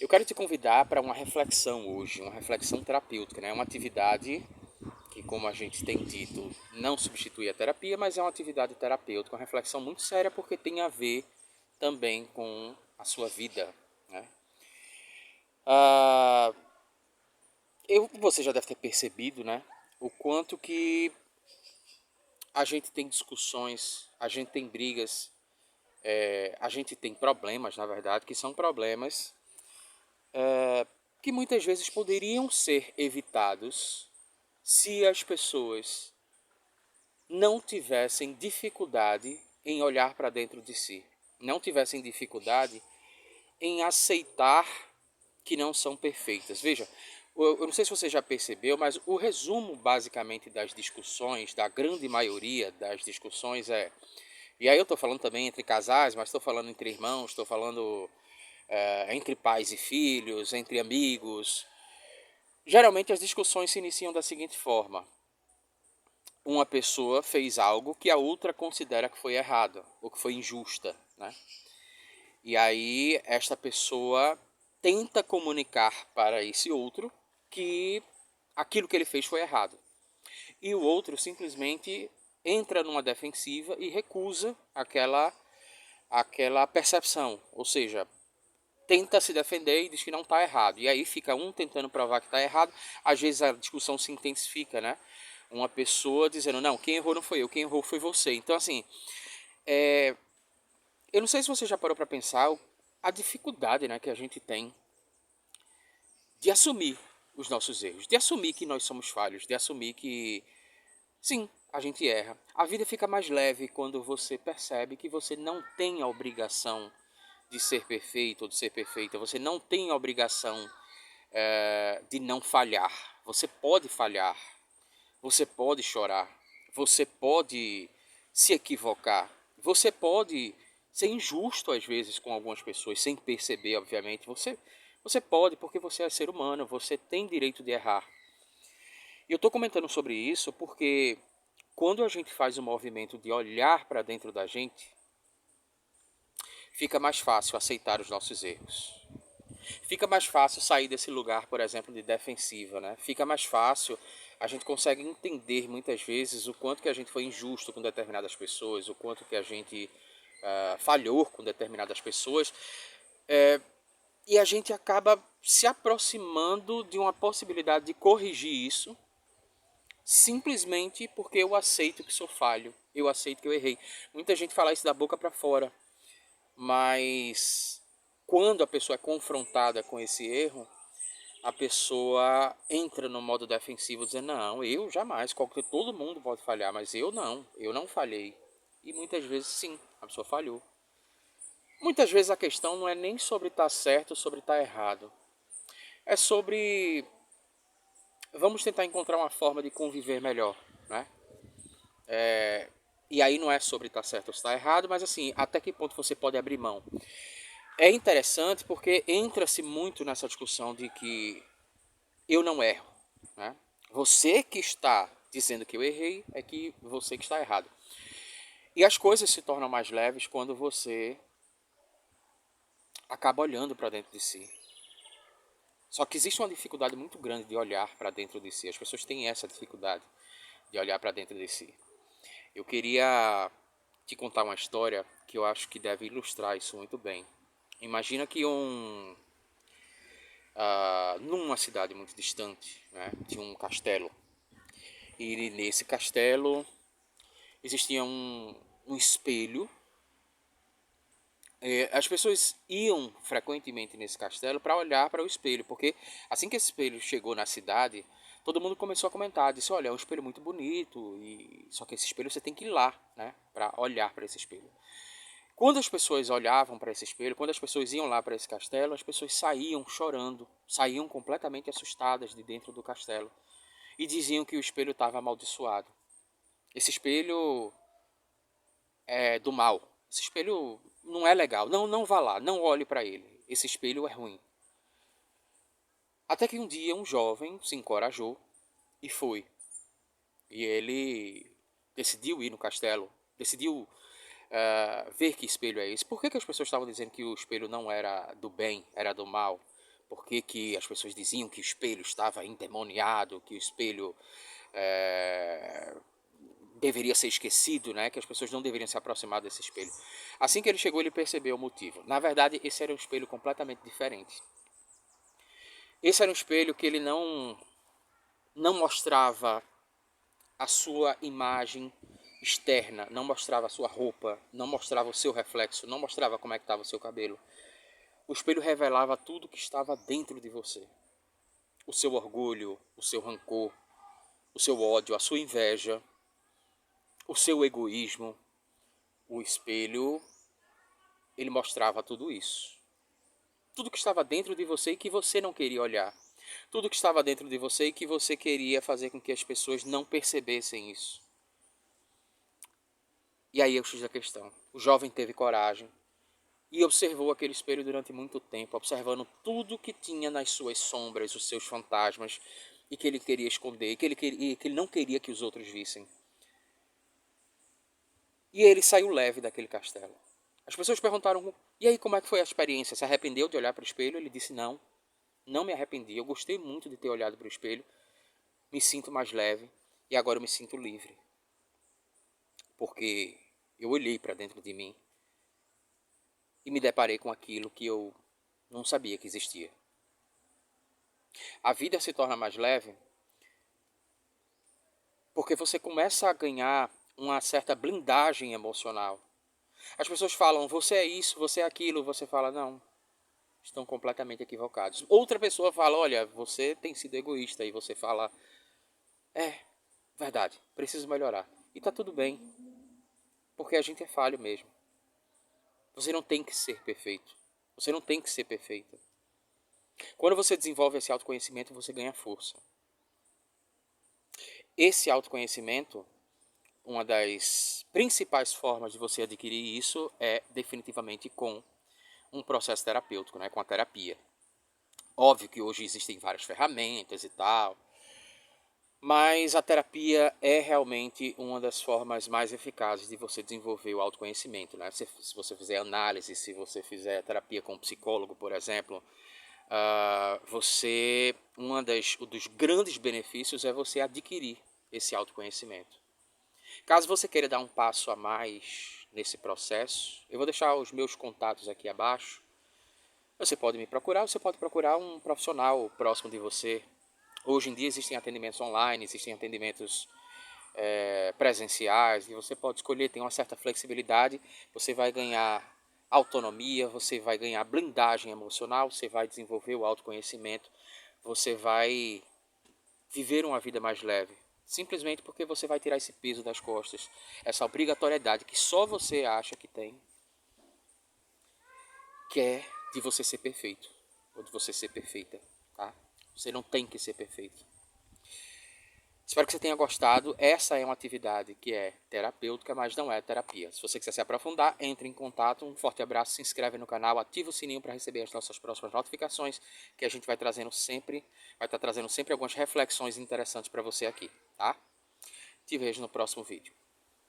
Eu quero te convidar para uma reflexão hoje, uma reflexão terapêutica, né? Uma atividade que, como a gente tem dito, não substitui a terapia, mas é uma atividade terapêutica, uma reflexão muito séria porque tem a ver também com a sua vida, né? Ah, você já deve ter percebido, né? O quanto que a gente tem discussões, a gente tem brigas, a gente tem problemas, na verdade, que são problemas que muitas vezes poderiam ser evitados se as pessoas não tivessem dificuldade em olhar para dentro de si, não tivessem dificuldade em aceitar que não são perfeitas. Veja, eu não sei se você já percebeu, mas o resumo basicamente das discussões, da grande maioria das discussões e aí eu estou falando também entre casais, mas estou falando entre irmãos, estou falando entre pais e filhos, entre amigos. Geralmente as discussões se iniciam da seguinte forma: uma pessoa fez algo que a outra considera que foi errado ou que foi injusta, né? E aí esta pessoa tenta comunicar para esse outro que aquilo que ele fez foi errado. E o outro simplesmente entra numa defensiva e recusa aquela percepção, ou seja, tenta se defender e diz que não está errado. E aí fica um tentando provar que está errado. Às vezes a discussão se intensifica, né? Uma pessoa dizendo, não, quem errou não foi eu, quem errou foi você. Então, assim, eu não sei se você já parou para pensar a dificuldade, né, que a gente tem de assumir os nossos erros, de assumir que nós somos falhos, de assumir que, sim, a gente erra. A vida fica mais leve quando você percebe que você não tem a obrigação de ser perfeito ou de ser perfeita. Você não tem a obrigação de não falhar. Você pode falhar, você pode chorar, você pode se equivocar, você pode ser injusto às vezes com algumas pessoas sem perceber, obviamente. Você pode, porque você é ser humano, você tem direito de errar. E eu estou comentando sobre isso porque quando a gente faz o movimento de olhar para dentro da gente, fica mais fácil aceitar os nossos erros. Fica mais fácil sair desse lugar, por exemplo, de defensiva, né? Fica mais fácil, a gente consegue entender muitas vezes o quanto que a gente foi injusto com determinadas pessoas, o quanto que a gente falhou com determinadas pessoas, e a gente acaba se aproximando de uma possibilidade de corrigir isso, simplesmente porque eu aceito que sou falho, eu aceito que eu errei. Muita gente fala isso da boca para fora, mas quando a pessoa é confrontada com esse erro, a pessoa entra no modo defensivo dizendo, não, eu jamais, todo mundo pode falhar, mas eu não falhei. E muitas vezes sim, a pessoa falhou. Muitas vezes a questão não é nem sobre estar certo ou sobre estar errado. É sobre, vamos tentar encontrar uma forma de conviver melhor, né? E aí não é sobre estar certo ou estar errado, mas assim, até que ponto você pode abrir mão. É interessante porque entra-se muito nessa discussão de que eu não erro, né? Você que está dizendo que eu errei é que você que está errado. E as coisas se tornam mais leves quando você acaba olhando para dentro de si. Só que existe uma dificuldade muito grande de olhar para dentro de si. As pessoas têm essa dificuldade de olhar para dentro de si. Eu queria te contar uma história que eu acho que deve ilustrar isso muito bem. Imagina que numa cidade muito distante, né, tinha um castelo. E nesse castelo existia um espelho. As pessoas iam frequentemente nesse castelo para olhar para o espelho, porque assim que esse espelho chegou na cidade, todo mundo começou a comentar, disse, olha, é um espelho muito bonito, só que esse espelho você tem que ir lá, né, para olhar para esse espelho. Quando as pessoas olhavam para esse espelho, quando as pessoas iam lá para esse castelo, as pessoas saíam chorando, saíam completamente assustadas de dentro do castelo e diziam que o espelho estava amaldiçoado. Esse espelho é do mal. Esse espelho não é legal. Não, não vá lá, não olhe para ele. Esse espelho é ruim. Até que um dia um jovem se encorajou e foi. E ele decidiu ir no castelo, decidiu ver que espelho é esse. Por que as pessoas estavam dizendo que o espelho não era do bem, era do mal? Por que que as pessoas diziam que o espelho estava endemoniado, que o espelho deveria ser esquecido, né? Que as pessoas não deveriam se aproximar desse espelho. Assim que ele chegou, ele percebeu o motivo. Na verdade, esse era um espelho completamente diferente. Esse era um espelho que ele não mostrava a sua imagem externa, não mostrava a sua roupa, não mostrava o seu reflexo, não mostrava como é que estava o seu cabelo. O espelho revelava tudo que estava dentro de você. O seu orgulho, o seu rancor, o seu ódio, a sua inveja, o seu egoísmo. O espelho, ele mostrava tudo isso. Tudo que estava dentro de você e que você não queria olhar. Tudo que estava dentro de você e que você queria fazer com que as pessoas não percebessem isso. E aí é o X da questão. O jovem teve coragem e observou aquele espelho durante muito tempo, observando tudo que tinha nas suas sombras, os seus fantasmas, e que ele queria esconder, que ele não queria que os outros vissem. E ele saiu leve daquele castelo. As pessoas perguntaram, e aí como é que foi a experiência? Se arrependeu de olhar para o espelho? Ele disse, não, não me arrependi, eu gostei muito de ter olhado para o espelho, me sinto mais leve e agora eu me sinto livre. Porque eu olhei para dentro de mim e me deparei com aquilo que eu não sabia que existia. A vida se torna mais leve porque você começa a ganhar uma certa blindagem emocional. As pessoas falam, você é isso, você é aquilo, você fala, não, estão completamente equivocados. Outra pessoa fala, olha, você tem sido egoísta, e você fala, verdade, preciso melhorar. E tá tudo bem, porque a gente é falho mesmo. Você não tem que ser perfeito, você não tem que ser perfeita. Quando você desenvolve esse autoconhecimento, você ganha força. Esse autoconhecimento, uma das principais formas de você adquirir isso é definitivamente com um processo terapêutico, né? Com a terapia. Óbvio que hoje existem várias ferramentas e tal, mas a terapia é realmente uma das formas mais eficazes de você desenvolver o autoconhecimento, né? Se você fizer análise, se você fizer terapia com um psicólogo, por exemplo, um dos grandes benefícios é você adquirir esse autoconhecimento. Caso você queira dar um passo a mais nesse processo, eu vou deixar os meus contatos aqui abaixo. Você pode me procurar, você pode procurar um profissional próximo de você. Hoje em dia existem atendimentos online, existem atendimentos presenciais, e você pode escolher, tem uma certa flexibilidade, você vai ganhar autonomia, você vai ganhar blindagem emocional, você vai desenvolver o autoconhecimento, você vai viver uma vida mais leve. Simplesmente porque você vai tirar esse peso das costas, essa obrigatoriedade que só você acha que tem, que é de você ser perfeito, ou de você ser perfeita, tá? Você não tem que ser perfeito. Espero que você tenha gostado. Essa é uma atividade que é terapêutica, mas não é terapia. Se você quiser se aprofundar, entre em contato. Um forte abraço, se inscreve no canal, ativa o sininho para receber as nossas próximas notificações, que a gente vai estar trazendo sempre algumas reflexões interessantes para você aqui, tá? Te vejo no próximo vídeo.